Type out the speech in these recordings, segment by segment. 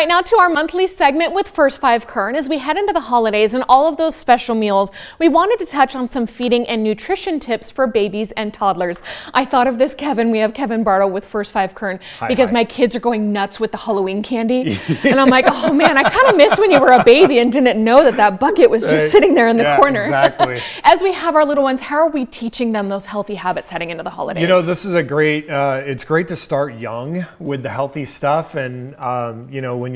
right, now to our monthly segment with First Five Kern. As we head into the holidays and all of those special meals, we wanted to touch on some feeding and nutrition tips for babies and toddlers. I thought of this, Kevin. We have Kevin Bartle with First Five Kern because my kids are going nuts with the Halloween candy. And I'm like, oh man, I kind of miss when you were a baby and didn't know that that bucket was just sitting there in the corner. Exactly. As we have our little ones, how are we teaching them those healthy habits heading into the holidays? You know, this is a great, it's great to start young with the healthy stuff. And, you know,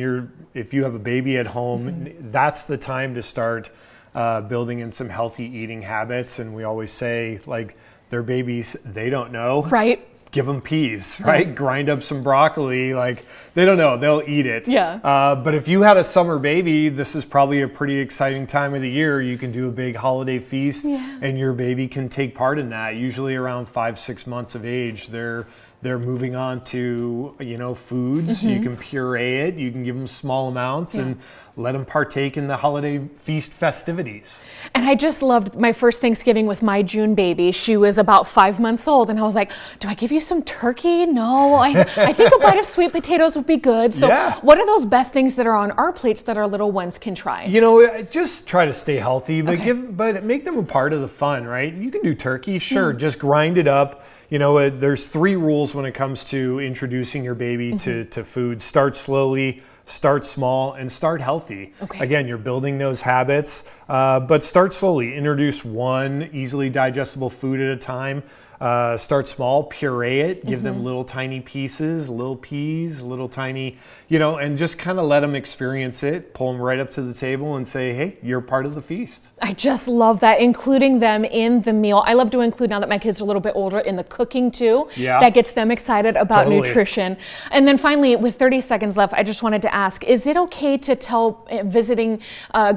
if you have a baby at home, that's the time to start building in some healthy eating habits. And we always say, like, they're babies, they don't know. Right. Give them peas, right? Grind up some broccoli. Like, they don't know, they'll eat it. Yeah. But if you had a summer baby, this is probably a pretty exciting time of the year. You can do a big holiday feast and your baby can take part in that. Usually around 5-6 months of age, they're moving on to, you know, foods. You can puree it. You can give them small amounts and let them partake in the holiday feast festivities. And I just loved my first Thanksgiving with my June baby. She was about 5 months old, and I was like, do I give you some turkey? No, I think a bite of sweet potatoes would be good. So what are those best things that are on our plates that our little ones can try? You know, just try to stay healthy, but but make them a part of the fun, right? You can do turkey, sure, just grind it up. You know, there's 3 rules when it comes to introducing your baby to food. Start slowly, start small, and start healthy. Again, you're building those habits, but start slowly. Introduce one easily digestible food at a time. Start small, puree it, give them little tiny pieces, little peas, little tiny, you know, and just kind of let them experience it, pull them right up to the table and say, hey, you're part of the feast. I just love that, including them in the meal. I love to include, now that my kids are a little bit older, in the cooking too. That gets them excited about nutrition. And then finally, with 30 seconds left, I just wanted to ask, is it okay to tell visiting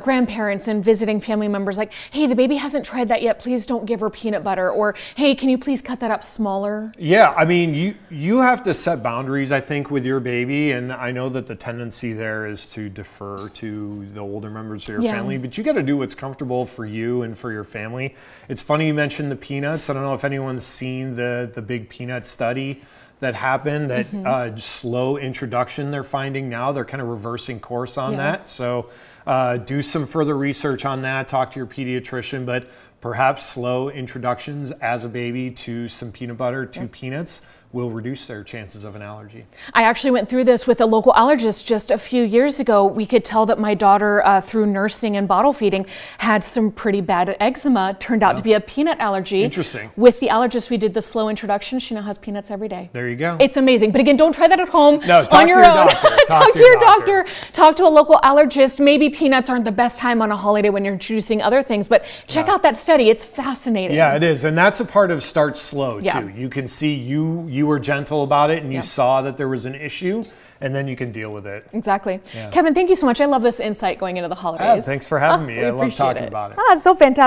grandparents and visiting family members, like, hey, the baby hasn't tried that yet, please don't give her peanut butter, or hey, can you please cut that up smaller? Yeah, I mean, you have to set boundaries, I think, with your baby, and I know that the tendency there is to defer to the older members of your family, but you got to do what's comfortable for you and for your family. It's funny you mentioned the peanuts. I don't know if anyone's seen the big peanut study that happened, that slow introduction they're finding now. They're kind of reversing course on that. So do some further research on that, talk to your pediatrician, but perhaps slow introductions as a baby to some peanut butter, to peanuts, will reduce their chances of an allergy. I actually went through this with a local allergist just a few years ago. We could tell that my daughter, through nursing and bottle feeding, had some pretty bad eczema. Turned out to be a peanut allergy. Interesting. With the allergist, we did the slow introduction. She now has peanuts every day. There you go. It's amazing. But again, don't try that at home on your own. Talk to your doctor. Talk to a local allergist. Maybe peanuts aren't the best time on a holiday when you're introducing other things, but check out that study. It's fascinating. Yeah, it is. And that's a part of start slow too. You can see you were gentle about it and you saw that there was an issue, and then you can deal with it. Exactly. Kevin, thank you so much. I love this insight going into the holidays. Thanks for having me. I love talking about it. It's so fantastic.